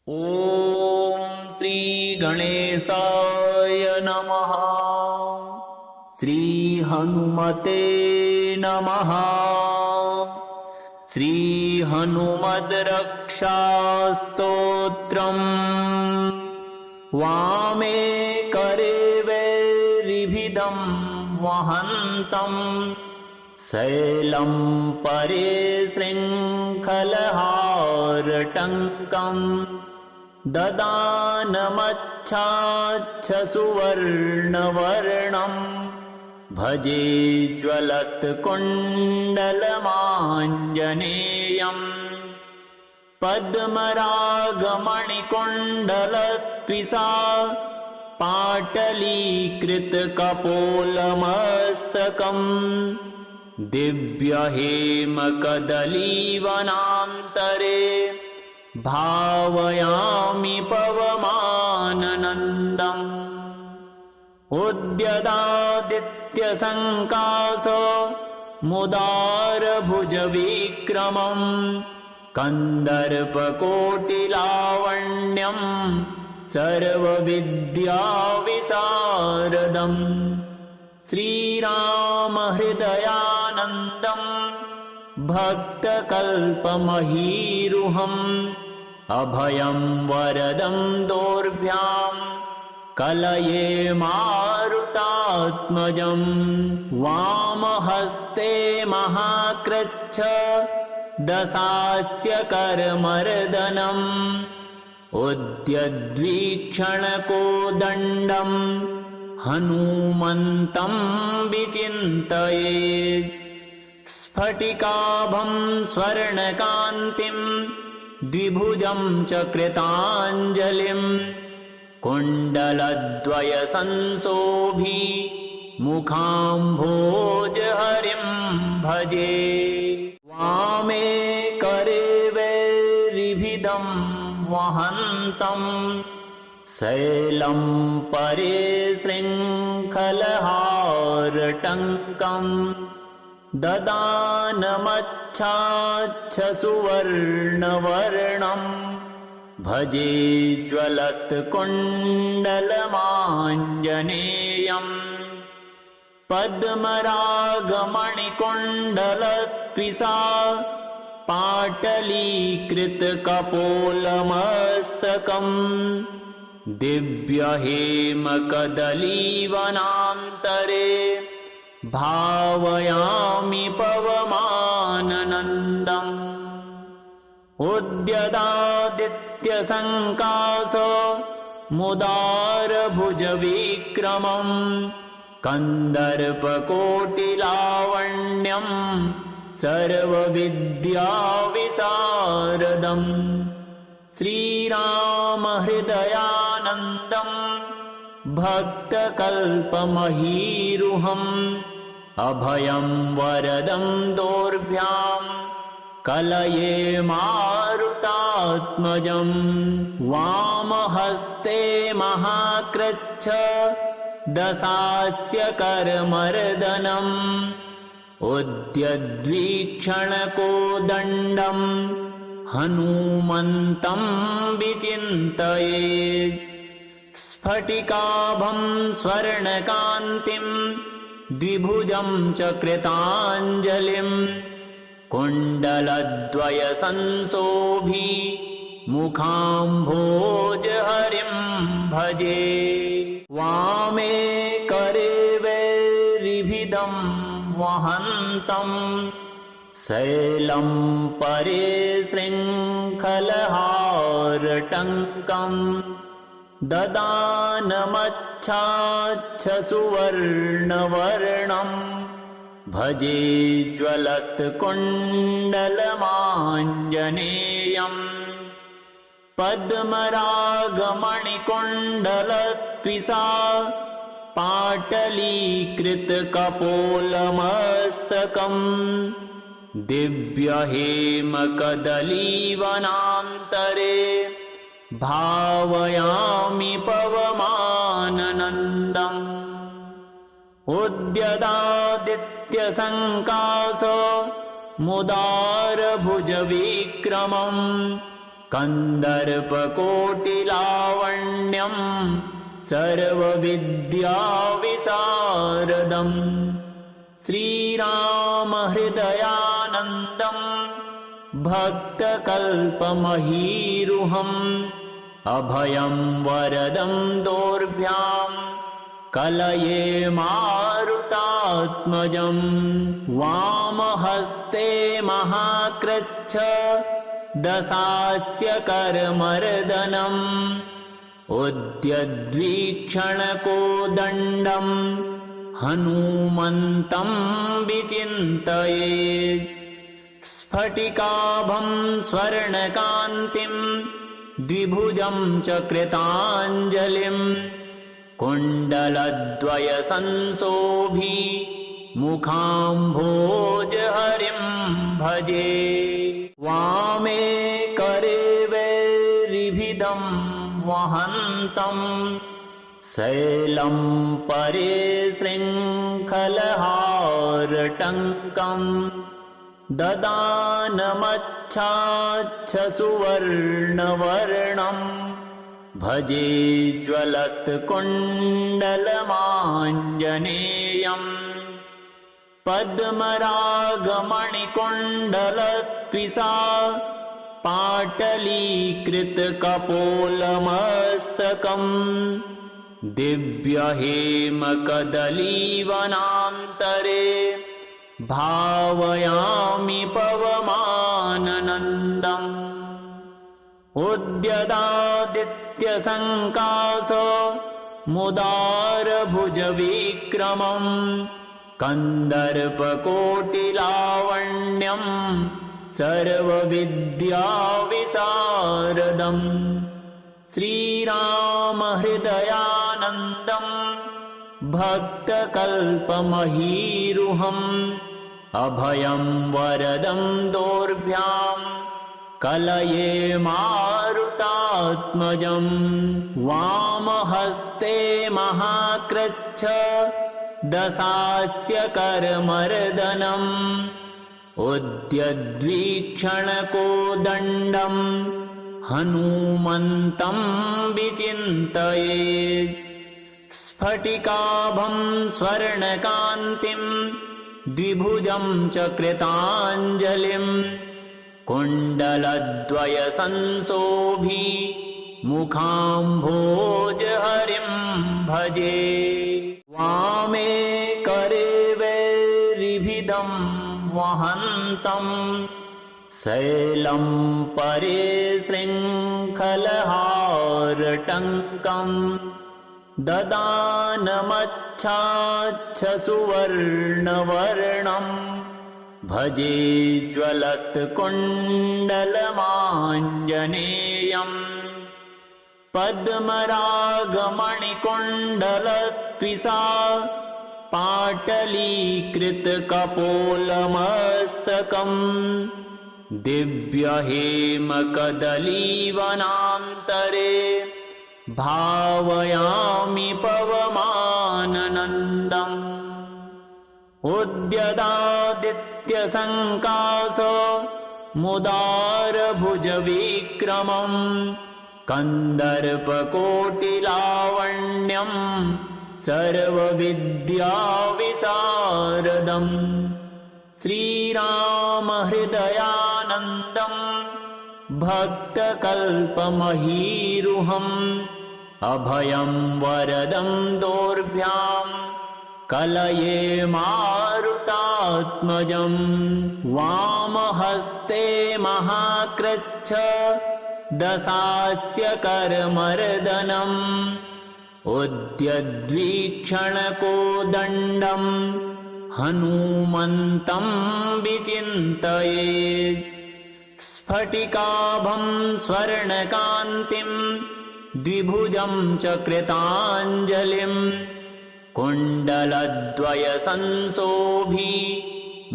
ॐ श्री गणेशाय नमः। श्री हनुमते नमः। श्री हनुमद्रक्षास्तोत्रम्। वामे करे वैरिभिदं वहन्तम् शैलं परे शृङ्खलहारटङ्कम् ददानमच्छाच्छसुवर्णवर्णम् भजे ज्वलत्कुण्डलमाञ्जनेयम् पद्मरागमणिकुण्डलत्विषा पाटलीकृतकपोलमस्तकम् दिव्यहेमकदलीवनान्तरे भावयामि पवमाननन्दम् उद्यदादित्यसङ्काश मुदारभुजविक्रमम् कन्दर्पकोटिलावण्यम् सर्वविद्याविशारदम् श्रीरामहृदयानन्दम् भक्तकल्पमहीरुहम् अभयं वरदं दोर्भ्यां कलये मारुतात्मजम् वामहस्ते महाकृच्छ दशास्य करमर्दनम् उद्यद्वीक्षणकोदण्डम् हनुमन्तं विचिन्तयेत् स्फटिकाभं स्वर्णकान्तिं द्विभुजं च कृताञ्जलिं कुण्डलद्वयसंशोभि मुखाम्भोजहरिं भजे वामे करे वैरिभिदं वहन्तम् शैलं परे शृङ्खलहारटङ्कम् ददानमच्छाच्छसुवर्णवर्णम् भजे ज्वलत्कुण्डलमाञ्जनेयम् पद्मरागमणिकुण्डलत्विषा पाटलीकृतकपोलमस्तकम् दिव्यहेमकदलीवनान्तरे भावयामि पवमाननन्दम् उद्यदादित्यसङ्काश मुदारभुजविक्रमम् कन्दर्पकोटिलावण्यम् सर्वविद्याविशारदम् श्रीरामहृदयानन्दम् भक्तकल्पमहीरुहम् अभयं वरदं दोर्भ्यां कलये मारुतात्मजम् वामहस्ते महाकृच्छ दशास्य करमर्दनम् उद्यद्वीक्षणकोदण्डम् हनुमन्तं विचिन्तयेत् स्फटिकाभं स्वर्णकान्तिं द्विभुजं च कृताञ्जलिं कुण्डलद्वयसंशोभि मुखाम्भोजहरिं भजे वामे करे वैरिभिदं वहन्तम् शैलं परे शृङ्खलहारटङ्कम् ददानमच्छाच्छसुवर्णवर्णम् भजे ज्वलत्कुण्डलमाञ्जनेयम् पद्मरागमणिकुण्डलत्विषा पाटलीकृतकपोलमस्तकम् दिव्यहेमकदलीवनान्तरे भावयामि पवमाननन्दम् उद्यदादित्यसङ्काश मुदारभुजविक्रमम् कन्दर्पकोटिलावण्यं सर्वविद्याविशारदं श्रीरामहृदयानन्दं भक्तकल्पमहीरुहम् अभयं वरदं दोर्भ्यां कलये मारुतात्मजं वामहस्ते महाकृच्छ दशास्य करमर्दनम् उद्यद्वीक्षणकोदण्डं हनूमन्तं विचिन्तयेत् स्फटिकाभं स्वर्णकान्तिं द्विभुजं च कृताञ्जलिं कुण्डलद्वयसंशोभी मुखाम्भोजहरिं भजे वामे करे वैरिभिदं वहन्तं शैलं परे शृङ्खलहारटङ्कं ददानमच्छाच्छसुवर्णवर्णं भजे ज्वलत्कुण्डलमाञ्जनेयम् पद्मरागमणिकुण्डलत्विषा पाटलीकृतकपोलमस्तकम् दिव्यहेमकदलीवनान्तरे भावयामि पवमाननन्दम् उद्यदादित्यसङ्काश मुदारभुजविक्रमम् कन्दर्पकोटिलावण्यं सर्वविद्याविशारदं श्रीरामहृदयानन्दं भक्तकल्पमहीरुहम् अभयं वरदं दोर्भ्यां कलये मारुतात्मजं वामहस्ते महाकृच्छ दशास्य करमर्दनम् उद्यद्वीक्षणकोदण्डं हनूमन्तं विचिन्तयेत् स्फटिकाभं स्वर्णकान्तिं द्विभुजं च कृताञ्जलिं कुण्डलद्वयसंशोभी मुखाम्भोजहरिं भजे वामे करे वैरिभिदं वहन्तं शैलं परे शृङ्खलहारटङ्कं ददानमच्छाच्छसुवर्णवर्णं भजे ज्वलत्कुण्डलमाञ्जनेयम् पद्मरागमणिकुण्डलत्विषा पाटलीकृतकपोलमस्तकम् दिव्यहेमकदलीवनान्तरे भावयामि पवमाननन्दम् उद्यदादित्यसङ्काश मुदारभुजविक्रमम् कन्दर्पकोटिलावण्यं सर्वविद्याविशारदं श्रीरामहृदयानन्दं भक्तकल्पमहीरुहम् अभयं वरदं दोर्भ्यां कलये मारुतात्मजं वामहस्ते महाकृच्छ दशास्य करमर्दनम् उद्यद्वीक्षणकोदण्डं हनूमन्तं विचिन्तयेत् स्फटिकाभं स्वर्णकान्तिं द्विभुजं च कृताञ्जलिं कुण्डलद्वयसंशोभी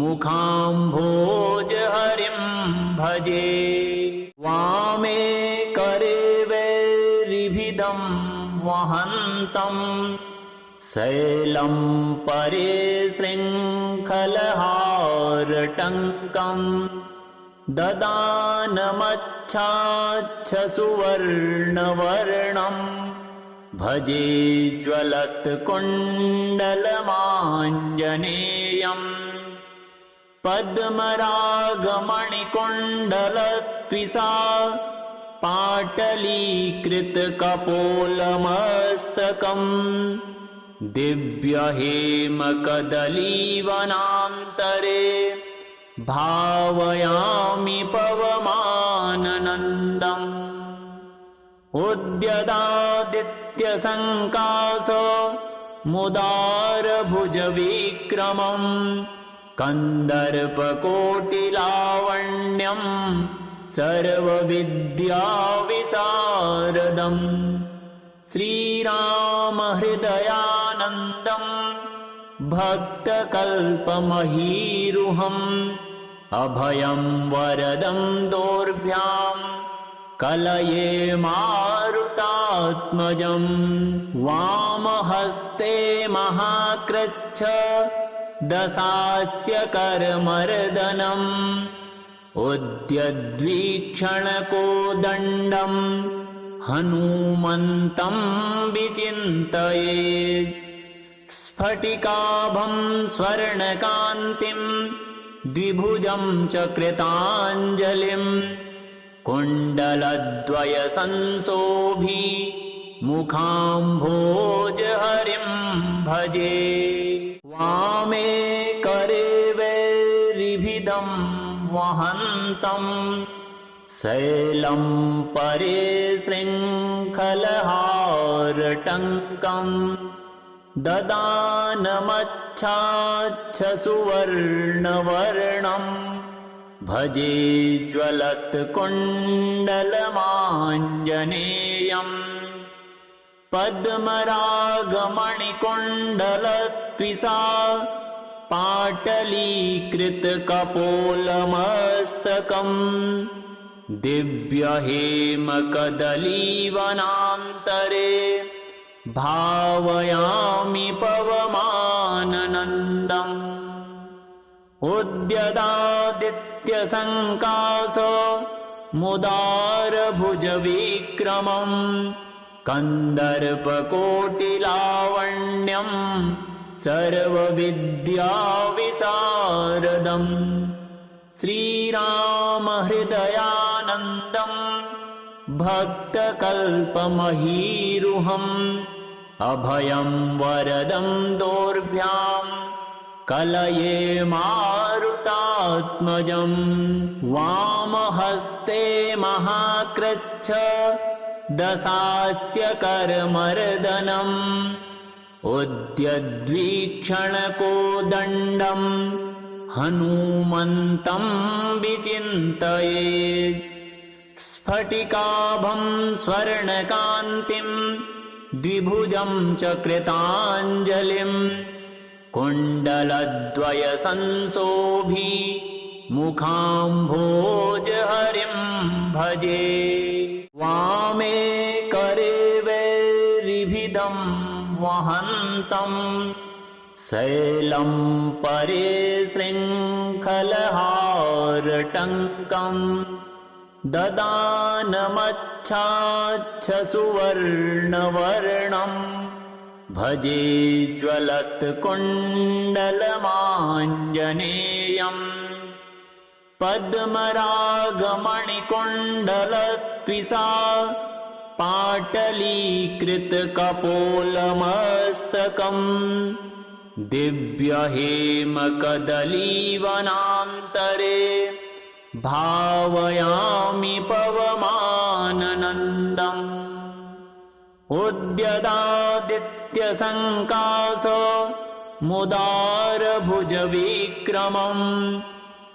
मुखाम्भोजहरिं भजे वामे करे वैरिभिदं वहन्तं शैलं परे शृङ्खलहारटङ्कं ददानमच्छाच्छसुवर्णवर्णं सुवर्णवर्णम् भजे ज्वलत्कुण्डलमाञ्जनेयम् पद्मरागमणिकुण्डलत्विषा पाटलीकृतकपोलमस्तकम् दिव्यहेमकदलीवनान्तरे भावयामि पवमाननन्दम् उद्यदादित्यसङ्काश मुदारभुजविक्रमम् कन्दर्पकोटिलावण्यम् सर्वविद्याविशारदम् श्रीरामहृदयानन्दम् भक्तकल्पमहीरुहम् अभयं वरदं दोर्भ्याम् कलये मारुतात्मजम् वामहस्ते महाकृच्छ दशास्य करमर्दनम् उद्यद्वीक्षणकोदण्डम् हनूमन्तं विचिन्तयेत् स्फटिकाभं स्वर्णकान्तिं द्विभुजं च कृताञ्जलिं कुण्डलद्वयसंशोभी मुखाम्भोजहरिं भजे वामे करे वैरिभिदं वहन्तम् शैलं परे शृङ्खलहारटङ्कम् ददानमच्छाच्छसुवर्णवर्णम् भजे ज्वलत्कुण्डलमाञ्जनेयम् पद्मरागमणिकुण्डलत्विषा पाटलीकृतकपोलमस्तकम् दिव्यहेमकदलीवनान्तरे भावयामि पवमाननन्दम् उद्यदादित्यसङ्काश मुदारभुजविक्रमम् कन्दर्पकोटिलावण्यम् सर्वविद्याविशारदम् श्रीरामहृदयानन्दम् भक्तकल्पमहीरुहम् अभयं वरदं दोर्भ्याम् कलये मारुतात्मजम् वामहस्ते महाकृच्छ दशास्य करमर्दनम् उद्यद्वीक्षणकोदण्डम् हनूमन्तं विचिन्तयेत् स्फटिकाभं स्वर्णकान्तिं द्विभुजं च कृताञ्जलिं कुण्डलद्वयसंशोभी मुखाम्भोजहरिं भजे वामे करे वैरिभिदं वहन्तम् शैलं परे शृङ्खलहारटङ्कम् ददानमच्छाच्छसुवर्णवर्णम् भजे ज्वलत्कुण्डलमाञ्जनेयम् पद्मरागमणिकुण्डलत्विषा पाटलीकृतकपोलमस्तकम् दिव्यहेमकदलीवनान्तरे भावयामि पवमाननन्दम् उद्यदादित्यसङ्काश मुदारभुजविक्रमम्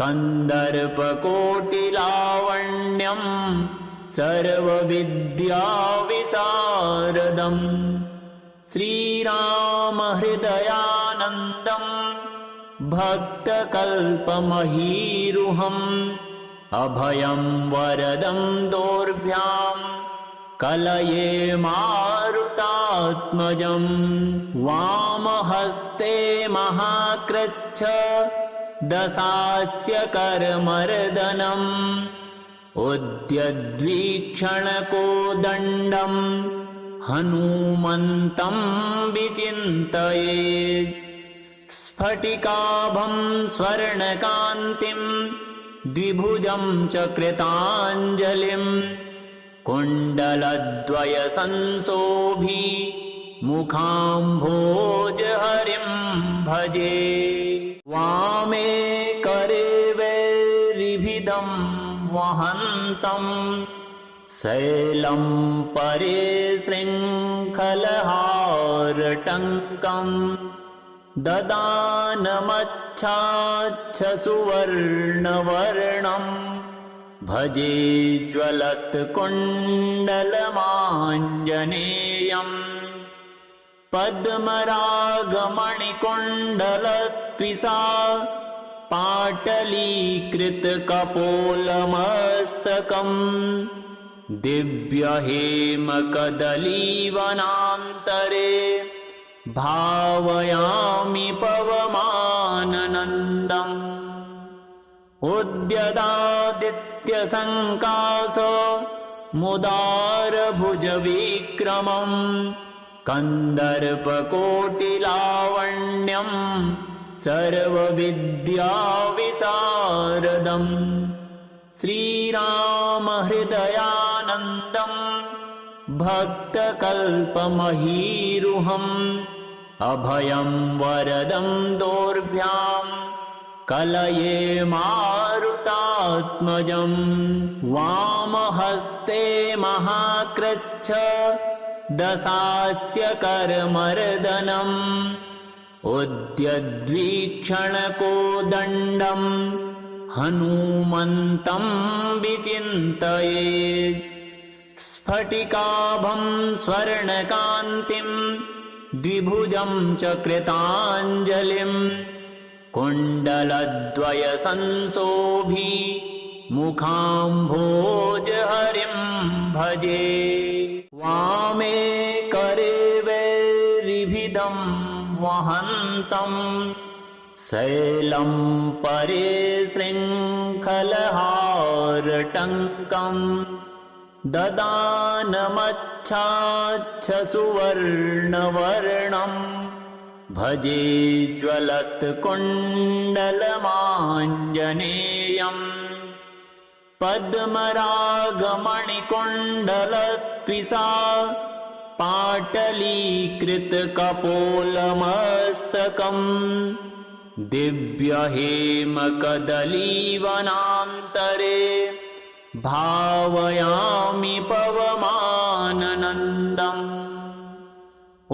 कन्दर्पकोटिलावण्यम् सर्वविद्याविशारदम् श्रीरामहृदयानन्दम् भक्तकल्पमहीरुहम् अभयं वरदं दोर्भ्याम् कलये मारुतात्मजम् वामहस्ते महाकृच्छ दशास्य करमर्दनम् उद्यद्वीक्षणकोदण्डं हनूमन्तं विचिन्तयेत् स्फटिकाभं स्वर्णकान्तिं द्विभुजं च कृताञ्जलिं कुण्डलद्वयसंशोभि मुखाम्भोजहरिं भजे वामे करे वैरिभिदं वहन्तं शैलं परे शृङ्खलहारटङ्कं ददानमच्छाच्छसुवर्णवर्णं भजे ज्वलत्कुण्डलमाञ्जनेयम् पद्मरागमणिकुण्डलत्विषा पाटलीकृतकपोलमस्तकम् दिव्यहेमकदलीवनान्तरे भावयामि पवमाननन्दम् उद्यदादित्यसङ्काश मुदारभुजविक्रमम् कन्दर्पकोटिलावण्यं सर्वविद्याविशारदम् श्रीरामहृदयानन्दं भक्तकल्पमहीरुहम् अभयं वरदं दोर्भ्यां कलये मारुतात्मजम् वामहस्ते महाकृच्छ दशास्य करमर्दनम् उद्यद्वीक्षणकोदण्डं हनूमन्तं विचिन्तयेत् स्फटिकाभं स्वर्णकान्तिं द्विभुजं च कृताञ्जलिं कुण्डलद्वयसंशोभि मुखाम्भोजहरिं भजे वामे करे वैरिभिदं वहन्तं शैलं परे शृङ्खलहारटङ्कं ददानमच्छाच्छसुवर्णवर्णं भजे ज्वलत्कुण्डलमाञ्जनेयम् पद्मरागमणिकुण्डलत्विषा पाटलीकृतकपोलमस्तकम् दिव्यहेमकदलीवनान्तरे भावयामि पवमाननन्दम्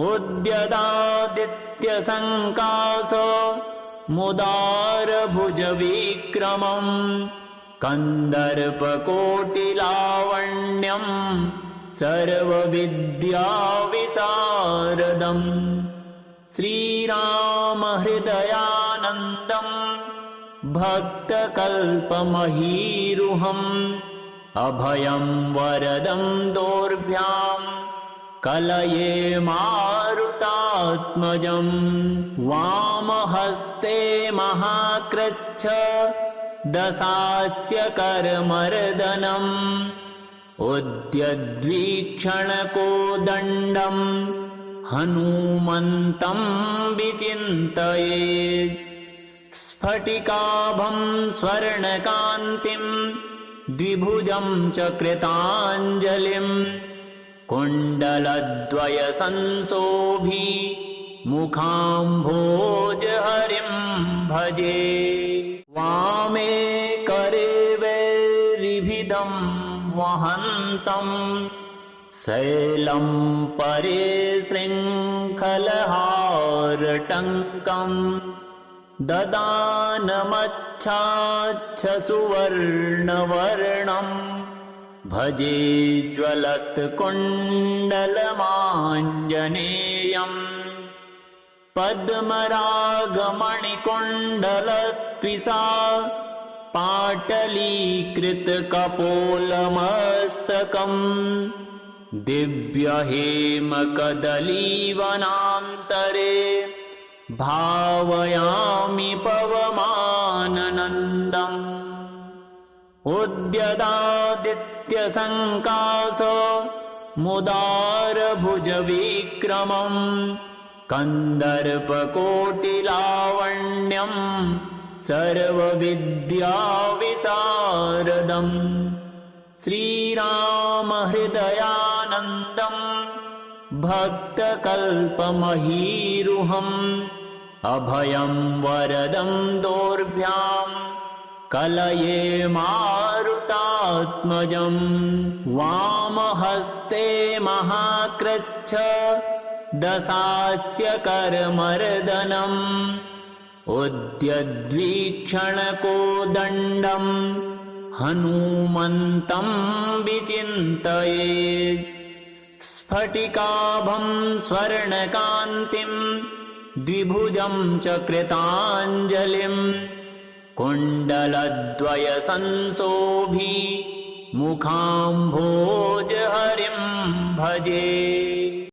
उद्यदादित्यसङ्काश मुदारभुजविक्रमम् कन्दर्पकोटिलावण्यं सर्वविद्याविशारदम् श्रीरामहृदयानन्दं भक्तकल्पमहीरुहम् अभयं वरदं दोर्भ्यां कलये मारुतात्मजम् वामहस्ते महाकृच्छ दशास्य करमर्दनम् उद्यद्वीक्षणकोदण्डं हनूमन्तं विचिन्तयेत् स्फटिकाभं स्वर्णकान्तिं द्विभुजं च कृताञ्जलिं कुण्डलद्वयसंशोभि मुखाम्भोजहरिं भजे वामे करे वैरिभिदं वहन्तं शैलं परे शृङ्खलहारटङ्कं ददानमच्छाच्छसुवर्णवर्णं भजे ज्वलत्कुण्डलमाञ्जनेयम् पद्मरागमणिकुण्डलत्विषा पाटलीकृतकपोलमस्तकम् दिव्यहेमकदलीवनान्तरे भावयामि पवमाननन्दम् उद्यदादित्यसङ्कास मुदारभुजविक्रमम् कन्दर्पकोटिलावण्यम् सर्वविद्याविशारदम् श्रीरामहृदयानन्दम् भक्तकल्पमहीरुहम् अभयं वरदं दोर्भ्याम् कलये मारुतात्मजम् वामहस्ते महाकृच्छ दशास्य करमर्दनम् उद्यद्वीक्षणकोदण्डम् हनूमन्तं विचिन्तयेत् स्फटिकाभं स्वर्णकान्तिं द्विभुजं च कृताञ्जलिम् कुण्डलद्वयसंशोभि मुखाम्भोजहरिं भजे।